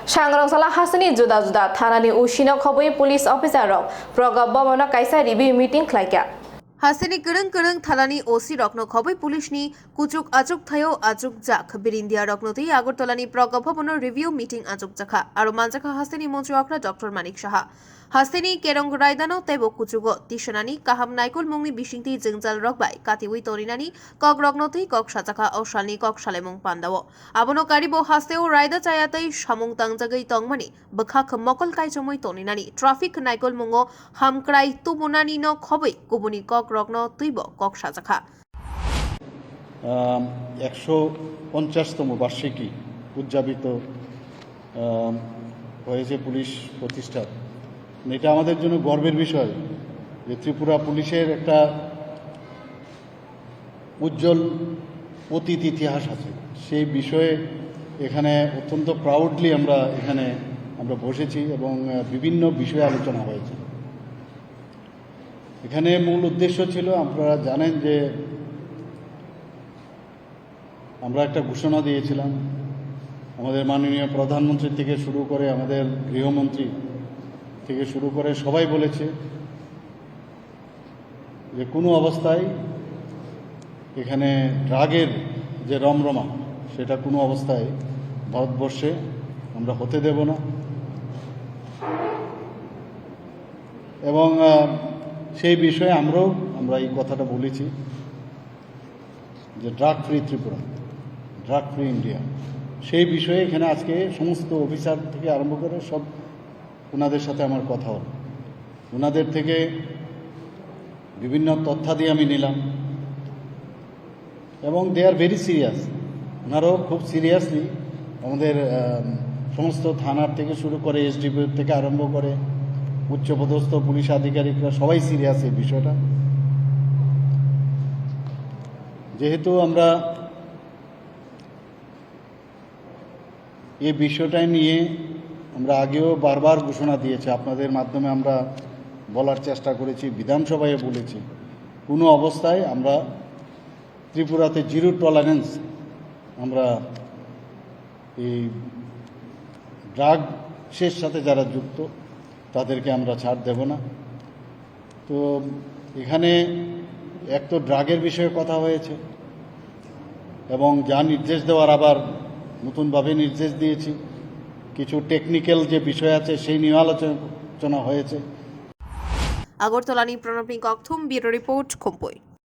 Sangrangsalah hasani juda-juda thanani usino khoboi police officer rok progab bobona kaisa review meeting khlaika. Hasini kereng thalani OC rokno khoboi police ni kuchuk achuk thayo achuk jak birindia rokno tei agortolani progab bobonor review meeting achuk jakha aro manjaka hasini mantri okra Dr. Manik Saha hasini kerong raidano tebo kuchugo tishanani kaham naikul mungni bisingti jengjal rokbai katiwi torinani kok rokno tei kok sajaka ausalni kok salemung pandawo abono karibo hasteo raida chayatai samung tangjagai tongmani bekhak mokol kaijomoi toninani traffic naikul mungo hamkrai tubunani no khoboi kubuni kok rokno tuibo kok sajaka 150তম বার্ষিকী উদযাপিত হয়েছে police প্রতিষ্ঠা। এটা আমাদের জন্য গর্বের বিষয় যে ত্রিপুরা পুলিশের একটা উজ্জ্বল অতীত ইতিহাস আছে। সেই বিষয়ে এখানে অত্যন্ত প্রাউডলি আমরা বসেছি এবং বিভিন্ন বিষয়ে আলোচনা হয়েছে। এখানে মূল উদ্দেশ্য ছিল, আপনারা জানেন যে আমরা একটা ঘোষণা দিয়েছিলাম, আমাদের মাননীয় প্রধানমন্ত্রী থেকে শুরু করে আমাদের গৃহমন্ত্রী থেকে শুরু করে সবাই বলেছে যে কোনো অবস্থায় এখানে ড্রাগের যে রমরমা সেটা কোনো অবস্থায় ভারতবর্ষে আমরা হতে দেব না। এবং সেই বিষয়ে আমরা এই কথাটা বলেছি যে drug free Tripura, drug free India. সেই বিষয়ে এখানে আজকে সমস্ত অফিসার থেকে আরম্ভ করে সব ওনাদের সাথে আমার কথা হলো, ওনাদের থেকে বিভিন্ন তথ্যাদি আমি নিলাম এবং দে আর ভেরি সিরিয়াস। ওনারাও খুব সিরিয়াসলি আমাদের সমস্ত থানার থেকে শুরু করে এসডিপি থেকে আরম্ভ করে উচ্চপদস্থ পুলিশ আধিকারিকরা সবাই সিরিয়াস এই বিষয়টা। যেহেতু আমরা এই বিষয়টা নিয়ে আমরা আগেও বারবার ঘোষণা দিয়েছি, আপনাদের মাধ্যমে আমরা বলার চেষ্টা করেছি, বিধানসভায় বলেছি, কোনো অবস্থায় আমরা ত্রিপুরাতে জিরো টলারেন্স, আমরা এই ড্রাগসের সাথে যারা যুক্ত তাদেরকে আমরা ছাড় দেব না। তো এখানে এক তো ড্রাগের বিষয়ে কথা হয়েছে এবং যা নির্দেশ দেওয়ার আবার নতুনভাবে নির্দেশ দিয়েছি, কিছু টেকনিক্যাল যে বিষয় আছে সেই নিয়ে আলোচনা হয়েছে। আগরতলানি প্রণব ককথুম ব্যুরো রিপোর্ট খুম্পুই।